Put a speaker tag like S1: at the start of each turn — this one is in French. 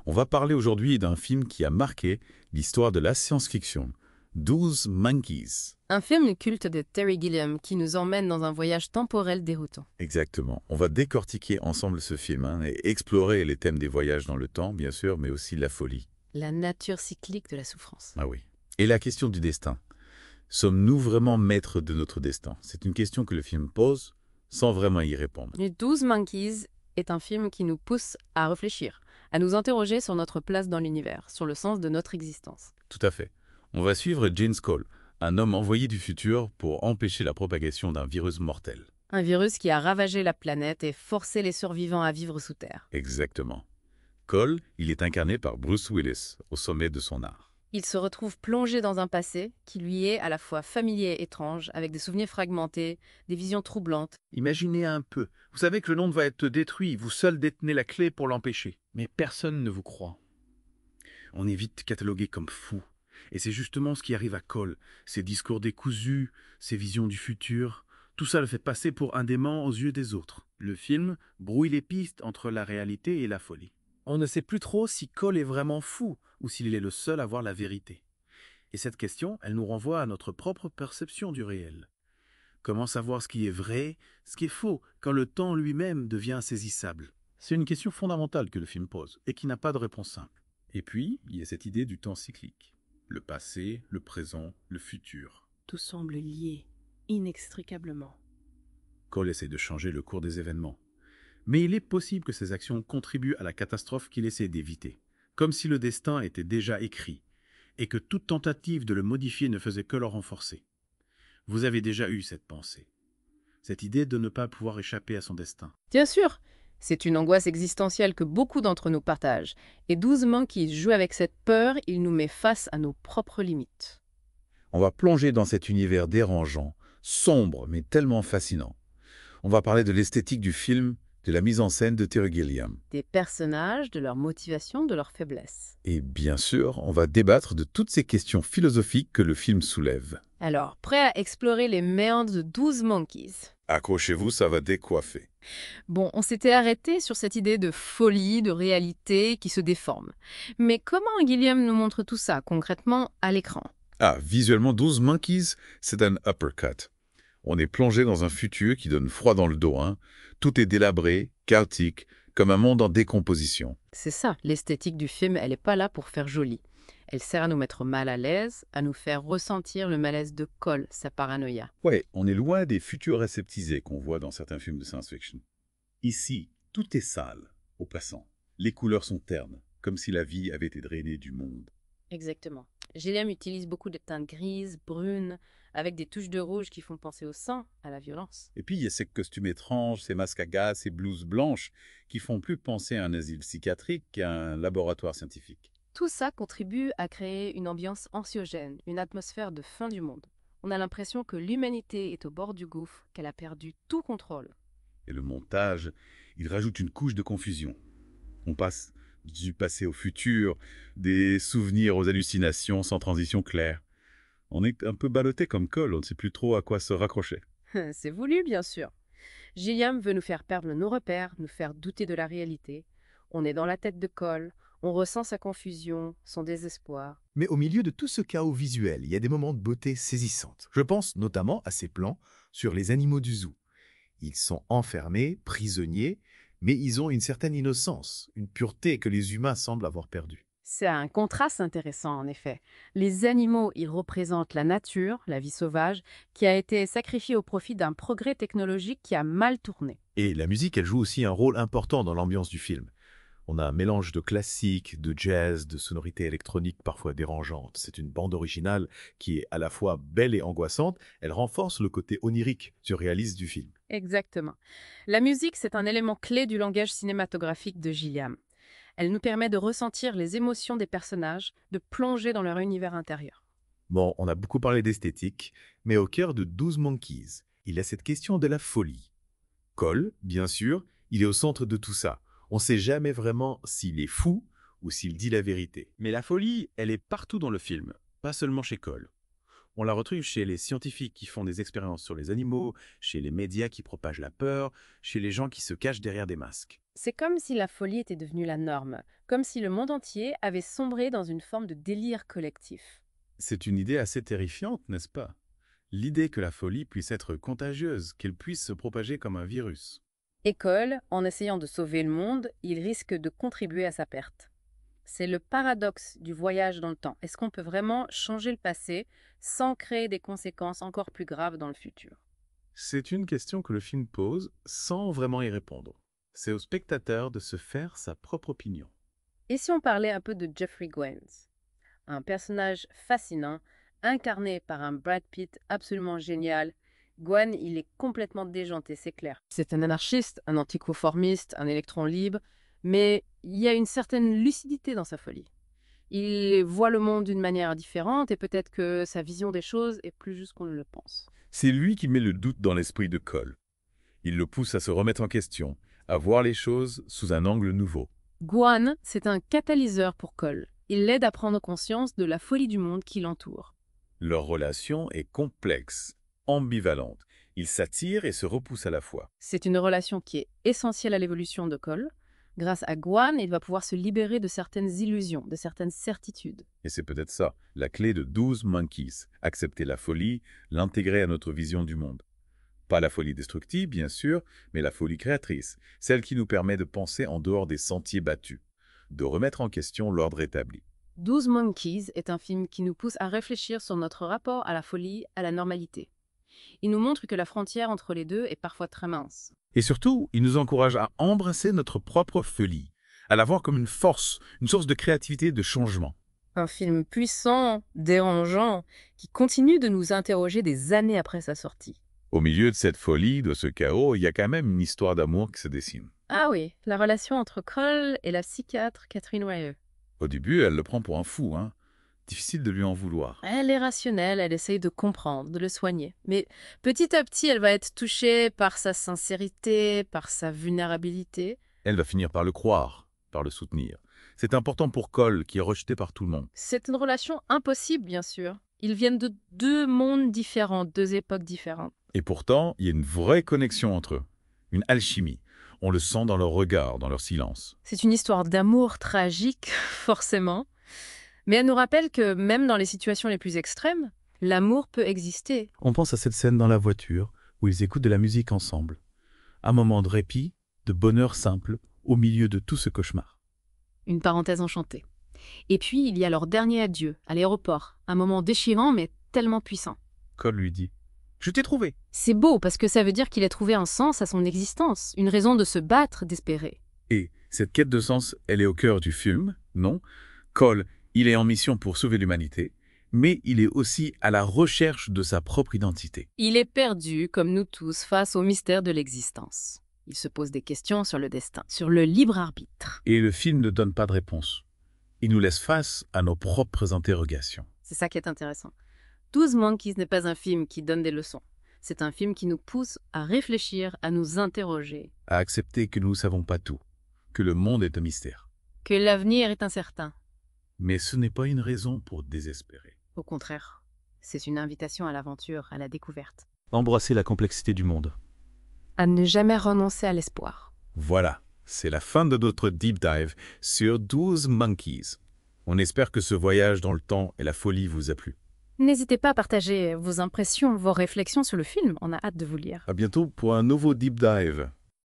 S1: On va parler aujourd'hui d'un film qui a marqué l'histoire de la science-fiction, 12 Monkeys.
S2: Un film culte de Terry Gilliam qui nous emmène dans un voyage temporel déroutant.
S1: Exactement. On va décortiquer ensemble ce film et explorer les thèmes des voyages dans le temps, bien sûr, mais aussi la folie.
S2: La nature cyclique de la souffrance.
S1: Ah oui. Et la question du destin. Sommes-nous vraiment maîtres de notre destin? C'est une question que le film pose sans vraiment y répondre.
S2: Les 12 Monkeys est un film qui nous pousse à réfléchir, à nous interroger sur notre place dans l'univers, sur le sens de notre existence.
S1: Tout à fait. On va suivre Gene Skoll, un homme envoyé du futur pour empêcher la propagation d'un virus mortel.
S2: Un virus qui a ravagé la planète et forcé les survivants à vivre sous terre.
S1: Exactement. Cole, il est incarné par Bruce Willis, au sommet de son art.
S2: Il se retrouve plongé dans un passé qui lui est à la fois familier et étrange, avec des souvenirs fragmentés, des visions troublantes.
S3: Imaginez un peu. Vous savez que le monde va être détruit, vous seul détenez la clé pour l'empêcher. Mais personne ne vous croit. On est vite catalogué comme fou. Et c'est justement ce qui arrive à Cole. Ses discours décousus, ses visions du futur, tout ça le fait passer pour un dément aux yeux des autres. Le film brouille les pistes entre la réalité et la folie. On ne sait plus trop si Cole est vraiment fou ou s'il est le seul à voir la vérité. Et cette question, elle nous renvoie à notre propre perception du réel. Comment savoir ce qui est vrai, ce qui est faux, quand le temps lui-même devient insaisissable? C'est une question fondamentale que le film pose et qui n'a pas de réponse simple.
S1: Et puis, il y a cette idée du temps cyclique. Le passé, le présent, le futur.
S2: Tout semble lié, inextricablement.
S1: Cole essaie de changer le cours des événements. Mais il est possible que ces actions contribuent à la catastrophe qu'il essaie d'éviter, comme si le destin était déjà écrit, et que toute tentative de le modifier ne faisait que le renforcer. Vous avez déjà eu cette pensée, cette idée de ne pas pouvoir échapper à son destin.
S2: Bien sûr, c'est une angoisse existentielle que beaucoup d'entre nous partagent. Et 12 Monkeys jouent avec cette peur, il nous met face à nos propres limites.
S1: On va plonger dans cet univers dérangeant, sombre, mais tellement fascinant. On va parler de l'esthétique du film, de la mise en scène de Terry Gilliam.
S2: Des personnages, de leur motivation, de leur faiblesse.
S1: Et bien sûr, on va débattre de toutes ces questions philosophiques que le film soulève.
S2: Alors, prêt à explorer les méandres de 12 Monkeys?
S1: Accrochez-vous, ça va décoiffer.
S2: Bon, on s'était arrêté sur cette idée de folie, de réalité qui se déforme. Mais comment Gilliam nous montre tout ça concrètement à l'écran?
S1: Ah, visuellement, 12 Monkeys, c'est un uppercut. On est plongé dans un futur qui donne froid dans le dos. Tout est délabré, chaotique, comme un monde en décomposition.
S2: C'est ça, l'esthétique du film, elle n'est pas là pour faire joli. Elle sert à nous mettre mal à l'aise, à nous faire ressentir le malaise de Cole, sa paranoïa.
S1: Ouais, on est loin des futurs aseptisés qu'on voit dans certains films de science-fiction. Ici, tout est sale, au passant. Les couleurs sont ternes, comme si la vie avait été drainée du monde.
S2: Exactement. Gilliam utilise beaucoup de teintes grises, brunes, avec des touches de rouge qui font penser au sang, à la violence.
S1: Et puis, il y a ces costumes étranges, ces masques à gaz, ces blouses blanches, qui font plus penser à un asile psychiatrique qu'à un laboratoire scientifique.
S2: Tout ça contribue à créer une ambiance anxiogène, une atmosphère de fin du monde. On a l'impression que l'humanité est au bord du gouffre, qu'elle a perdu tout contrôle.
S1: Et le montage, il rajoute une couche de confusion. On passe du passé au futur, des souvenirs aux hallucinations sans transition claire. On est un peu ballotté comme Cole, on ne sait plus trop à quoi se raccrocher.
S2: C'est voulu, bien sûr. Gilliam veut nous faire perdre nos repères, nous faire douter de la réalité. On est dans la tête de Cole, on ressent sa confusion, son désespoir.
S4: Mais au milieu de tout ce chaos visuel, il y a des moments de beauté saisissantes. Je pense notamment à ces plans sur les animaux du zoo. Ils sont enfermés, prisonniers, mais ils ont une certaine innocence, une pureté que les humains semblent avoir perdue.
S2: C'est un contraste intéressant, en effet. Les animaux, ils représentent la nature, la vie sauvage, qui a été sacrifiée au profit d'un progrès technologique qui a mal tourné.
S4: Et la musique, elle joue aussi un rôle important dans l'ambiance du film. On a un mélange de classique, de jazz, de sonorités électroniques parfois dérangeantes. C'est une bande originale qui est à la fois belle et angoissante. Elle renforce le côté onirique, surréaliste du film.
S2: Exactement. La musique, c'est un élément clé du langage cinématographique de Gilliam. Elle nous permet de ressentir les émotions des personnages, de plonger dans leur univers intérieur.
S4: Bon, on a beaucoup parlé d'esthétique, mais au cœur de 12 Monkeys, il y a cette question de la folie. Cole, bien sûr, il est au centre de tout ça. On ne sait jamais vraiment s'il est fou ou s'il dit la vérité.
S3: Mais la folie, elle est partout dans le film, pas seulement chez Cole. On la retrouve chez les scientifiques qui font des expériences sur les animaux, chez les médias qui propagent la peur, chez les gens qui se cachent derrière des masques.
S2: C'est comme si la folie était devenue la norme, comme si le monde entier avait sombré dans une forme de délire collectif.
S1: C'est une idée assez terrifiante, n'est-ce pas? L'idée que la folie puisse être contagieuse, qu'elle puisse se propager comme un virus.
S2: Et Cole, en essayant de sauver le monde, il risque de contribuer à sa perte. C'est le paradoxe du voyage dans le temps. Est-ce qu'on peut vraiment changer le passé sans créer des conséquences encore plus graves dans le futur?
S1: C'est une question que le film pose sans vraiment y répondre. C'est au spectateur de se faire sa propre opinion.
S2: Et si on parlait un peu de Jeffrey Gwynne, un personnage fascinant, incarné par un Brad Pitt absolument génial. Gwen, il est complètement déjanté, c'est clair. C'est un anarchiste, un anticonformiste, un électron libre, mais il y a une certaine lucidité dans sa folie. Il voit le monde d'une manière différente et peut-être que sa vision des choses est plus juste qu'on ne le pense.
S1: C'est lui qui met le doute dans l'esprit de Cole. Il le pousse à se remettre en question, à voir les choses sous un angle nouveau.
S2: Gwen, c'est un catalyseur pour Cole. Il l'aide à prendre conscience de la folie du monde qui l'entoure.
S1: Leur relation est complexe, ambivalente. Ils s'attirent et se repoussent à la fois.
S2: C'est une relation qui est essentielle à l'évolution de Cole. Grâce à Gwen, il va pouvoir se libérer de certaines illusions, de certaines certitudes.
S1: Et c'est peut-être ça, la clé de 12 Monkeys. Accepter la folie, l'intégrer à notre vision du monde. Pas la folie destructive, bien sûr, mais la folie créatrice, celle qui nous permet de penser en dehors des sentiers battus, de remettre en question l'ordre établi.
S2: 12 Monkeys est un film qui nous pousse à réfléchir sur notre rapport à la folie, à la normalité. Il nous montre que la frontière entre les deux est parfois très mince.
S1: Et surtout, il nous encourage à embrasser notre propre folie, à la voir comme une force, une source de créativité et de changement.
S2: Un film puissant, dérangeant, qui continue de nous interroger des années après sa sortie.
S1: Au milieu de cette folie, de ce chaos, il y a quand même une histoire d'amour qui se dessine.
S2: Ah oui, la relation entre Cole et la psychiatre Catherine Weyeux.
S1: Au début, elle le prend pour un fou, hein. Difficile de lui en vouloir.
S2: Elle est rationnelle, elle essaye de comprendre, de le soigner. Mais petit à petit, elle va être touchée par sa sincérité, par sa vulnérabilité.
S1: Elle va finir par le croire, par le soutenir. C'est important pour Cole, qui est rejeté par tout le monde.
S2: C'est une relation impossible, bien sûr. Ils viennent de deux mondes différents, deux époques différentes.
S1: Et pourtant, il y a une vraie connexion entre eux, une alchimie. On le sent dans leur regard, dans leur silence.
S2: C'est une histoire d'amour tragique, forcément. Mais elle nous rappelle que même dans les situations les plus extrêmes, l'amour peut exister.
S3: On pense à cette scène dans la voiture, où ils écoutent de la musique ensemble. Un moment de répit, de bonheur simple, au milieu de tout ce cauchemar.
S2: Une parenthèse enchantée. Et puis, il y a leur dernier adieu, à l'aéroport. Un moment déchirant, mais tellement puissant.
S3: Cole lui dit « Je t'ai trouvé !»
S2: C'est beau, parce que ça veut dire qu'il a trouvé un sens à son existence, une raison de se battre, d'espérer.
S1: Et cette quête de sens, elle est au cœur du film, non? Cole, il est en mission pour sauver l'humanité, mais il est aussi à la recherche de sa propre identité.
S2: Il est perdu, comme nous tous, face au mystère de l'existence. Il se pose des questions sur le destin, sur le libre arbitre.
S1: Et le film ne donne pas de réponse. Il nous laisse face à nos propres interrogations.
S2: C'est ça qui est intéressant. 12 Monkeys n'est pas un film qui donne des leçons. C'est un film qui nous pousse à réfléchir, à nous interroger.
S1: À accepter que nous ne savons pas tout, que le monde est un mystère.
S2: Que l'avenir est incertain.
S1: Mais ce n'est pas une raison pour désespérer.
S2: Au contraire, c'est une invitation à l'aventure, à la découverte.
S3: Embrasser la complexité du monde.
S2: À ne jamais renoncer à l'espoir.
S1: Voilà, c'est la fin de notre deep dive sur 12 Monkeys. On espère que ce voyage dans le temps et la folie vous a plu.
S2: N'hésitez pas à partager vos impressions, vos réflexions sur le film. On a hâte de vous lire.
S1: À bientôt pour un nouveau deep dive.